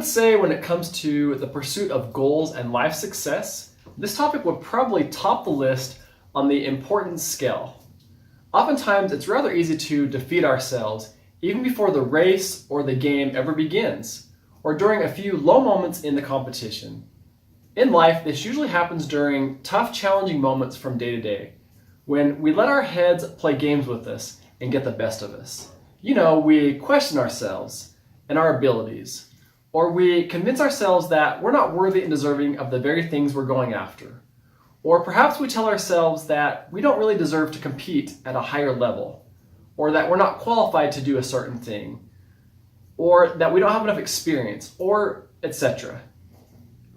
would say when it comes to the pursuit of goals and life success, this topic would probably top the list on the importance scale. Oftentimes, it's rather easy to defeat ourselves even before the race or the game ever begins, or during a few low moments in the competition. In life, this usually happens during tough, challenging moments from day to day, when we let our heads play games with us and get the best of us. We question ourselves and our abilities, or we convince ourselves that we're not worthy and deserving of the very things we're going after. Or perhaps we tell ourselves that we don't really deserve to compete at a higher level, or that we're not qualified to do a certain thing, or that we don't have enough experience, or etc.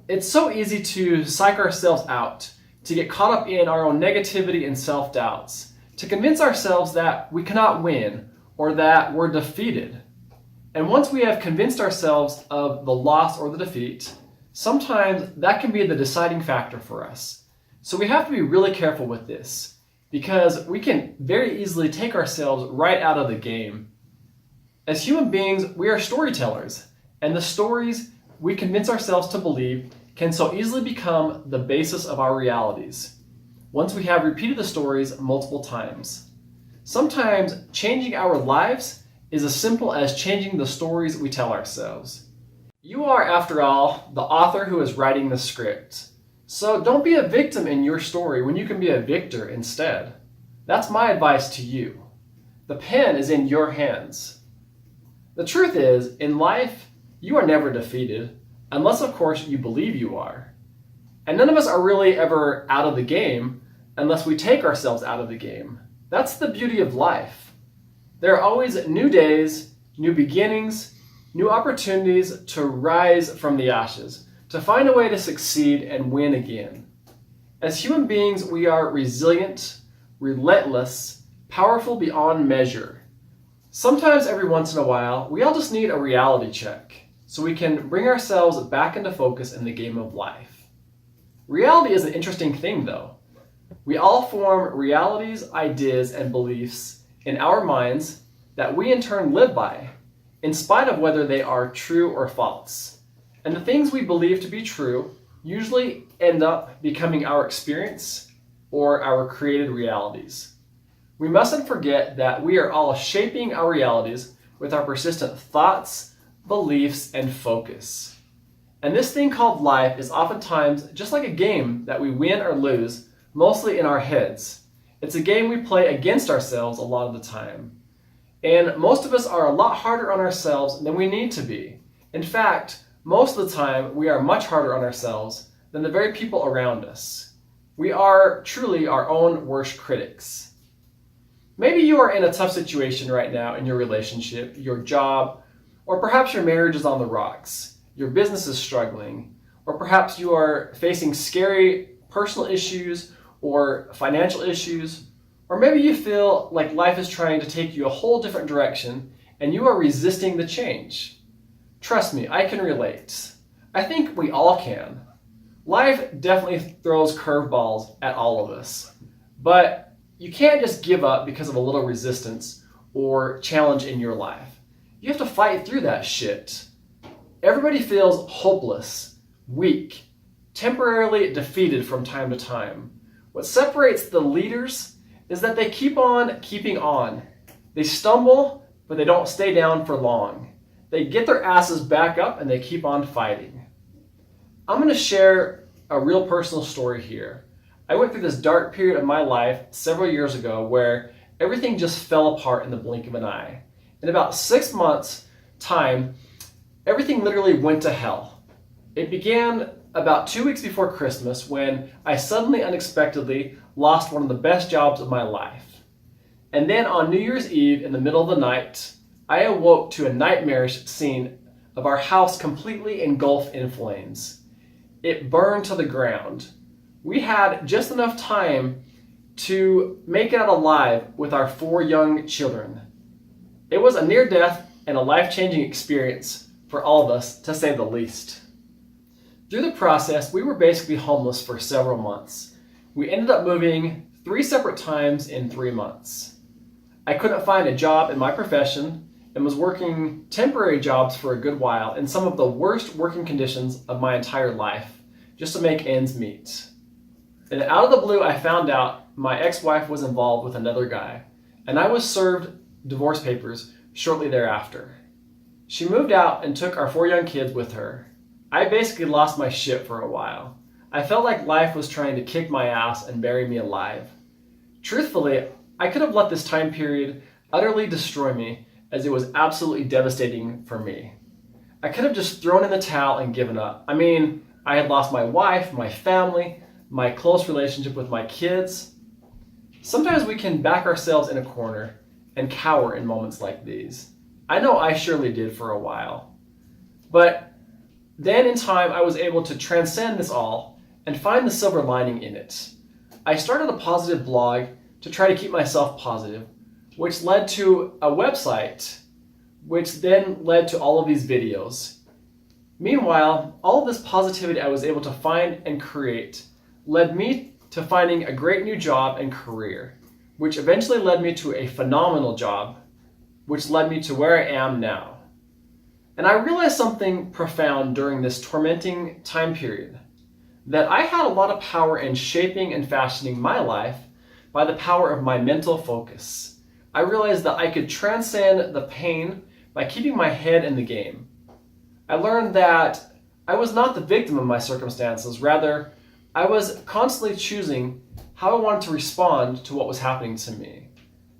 It's so easy to psych ourselves out, to get caught up in our own negativity and self-doubts, to convince ourselves that we cannot win, or that we're defeated. And once we have convinced ourselves of the loss or the defeat, sometimes that can be the deciding factor for us. So we have to be really careful with this, because we can very easily take ourselves right out of the game. As human beings, we are storytellers, and the stories we convince ourselves to believe can so easily become the basis of our realities, once we have repeated the stories multiple times. Sometimes changing our lives is as simple as changing the stories we tell ourselves. You are, after all, the author who is writing the script. So don't be a victim in your story when you can be a victor instead. That's my advice to you. The pen is in your hands. The truth is, in life, you are never defeated, unless of course you believe you are. And none of us are really ever out of the game unless we take ourselves out of the game. That's the beauty of life. There are always new days, new beginnings, new opportunities to rise from the ashes, to find a way to succeed and win again. As human beings, we are resilient, relentless, powerful beyond measure. Sometimes every once in a while, we all just need a reality check so we can bring ourselves back into focus in the game of life. Reality is an interesting thing though. We all form realities, ideas, and beliefs in our minds that we in turn live by, in spite of whether they are true or false. And the things we believe to be true usually end up becoming our experience or our created realities. We mustn't forget that we are all shaping our realities with our persistent thoughts, beliefs, and focus. And this thing called life is oftentimes just like a game that we win or lose, mostly in our heads. It's a game we play against ourselves a lot of the time. And most of us are a lot harder on ourselves than we need to be. In fact, most of the time, we are much harder on ourselves than the very people around us. We are truly our own worst critics. Maybe you are in a tough situation right now in your relationship, your job, or perhaps your marriage is on the rocks, your business is struggling, or perhaps you are facing scary personal issues or financial issues, or maybe you feel like life is trying to take you a whole different direction and you are resisting the change. Trust me, I can relate. I think we all can. Life definitely throws curveballs at all of us, but you can't just give up because of a little resistance or challenge in your life. You have to fight through that shit. Everybody feels hopeless, weak, temporarily defeated from time to time. What separates the leaders is that they keep on keeping on. They stumble, but they don't stay down for long. They get their asses back up and they keep on fighting. I'm going to share a real personal story here. I went through this dark period of my life several years ago where everything just fell apart in the blink of an eye. In about 6 months' time, everything literally went to hell. It began about 2 weeks before Christmas when I suddenly, unexpectedly lost one of the best jobs of my life. And then on New Year's Eve in the middle of the night, I awoke to a nightmarish scene of our house completely engulfed in flames. It burned to the ground. We had just enough time to make it out alive with our 4 young children. It was a near-death and a life-changing experience for all of us, to say the least. Through the process, we were basically homeless for several months. We ended up moving 3 separate times in 3 months. I couldn't find a job in my profession, and was working temporary jobs for a good while in some of the worst working conditions of my entire life, just to make ends meet. And out of the blue, I found out my ex-wife was involved with another guy, and I was served divorce papers shortly thereafter. She moved out and took our 4 young kids with her. I basically lost my shit for a while. I felt like life was trying to kick my ass and bury me alive. Truthfully, I could have let this time period utterly destroy me, as it was absolutely devastating for me. I could have just thrown in the towel and given up. I mean, I had lost my wife, my family, my close relationship with my kids. Sometimes we can back ourselves in a corner and cower in moments like these. I know I surely did for a while. But then in time, I was able to transcend this all and find the silver lining in it. I started a positive blog to try to keep myself positive, which led to a website, which then led to all of these videos. Meanwhile, all of this positivity I was able to find and create led me to finding a great new job and career, which eventually led me to a phenomenal job, which led me to where I am now. And I realized something profound during this tormenting time period, that I had a lot of power in shaping and fashioning my life by the power of my mental focus. I realized that I could transcend the pain by keeping my head in the game. I learned that I was not the victim of my circumstances, rather, I was constantly choosing how I wanted to respond to what was happening to me.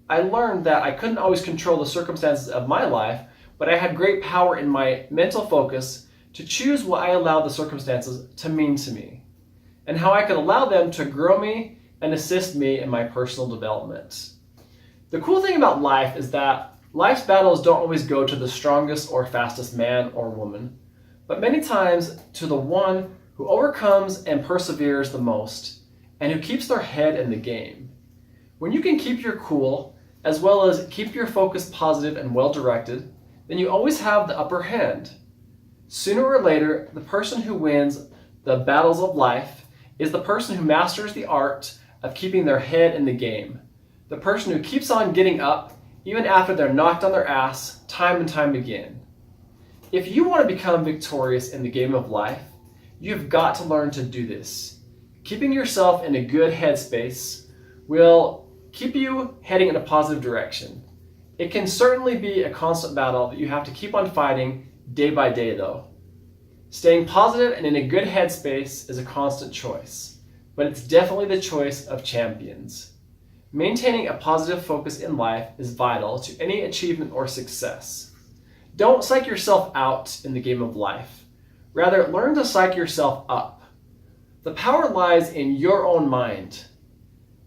I learned that I couldn't always control the circumstances of my life, but I had great power in my mental focus to choose what I allowed the circumstances to mean to me, and how I could allow them to grow me and assist me in my personal development. The cool thing about life is that life's battles don't always go to the strongest or fastest man or woman, but many times to the one who overcomes and perseveres the most, and who keeps their head in the game. When you can keep your cool, as well as keep your focus positive and well-directed, then you always have the upper hand. Sooner or later, the person who wins the battles of life is the person who masters the art of keeping their head in the game. The person who keeps on getting up even after they're knocked on their ass time and time again. If you want to become victorious in the game of life, you've got to learn to do this. Keeping yourself in a good headspace will keep you heading in a positive direction. It can certainly be a constant battle that you have to keep on fighting day by day though. Staying positive and in a good headspace is a constant choice, but it's definitely the choice of champions. Maintaining a positive focus in life is vital to any achievement or success. Don't psych yourself out in the game of life. Rather, learn to psych yourself up. The power lies in your own mind.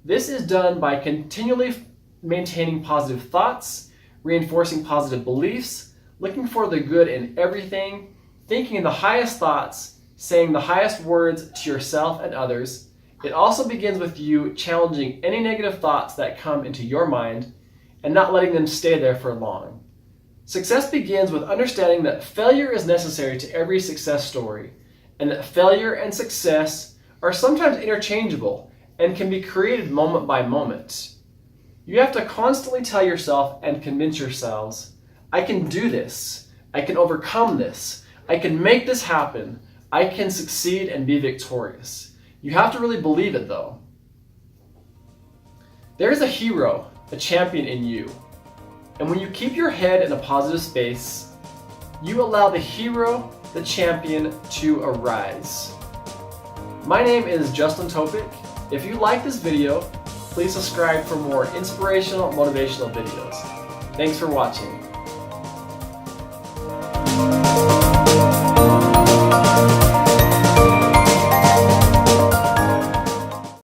This is done by continually maintaining positive thoughts, reinforcing positive beliefs, looking for the good in everything, thinking the highest thoughts, saying the highest words to yourself and others. It also begins with you challenging any negative thoughts that come into your mind and not letting them stay there for long. Success begins with understanding that failure is necessary to every success story, and that failure and success are sometimes interchangeable and can be created moment by moment. You have to constantly tell yourself and convince yourselves, I can do this, I can overcome this, I can make this happen, I can succeed and be victorious. You have to really believe it though. There's a hero, a champion in you. And when you keep your head in a positive space, you allow the hero, the champion, to arise. My name is Justin Topic. If you like this video, please subscribe for more inspirational, motivational videos. Thanks for watching.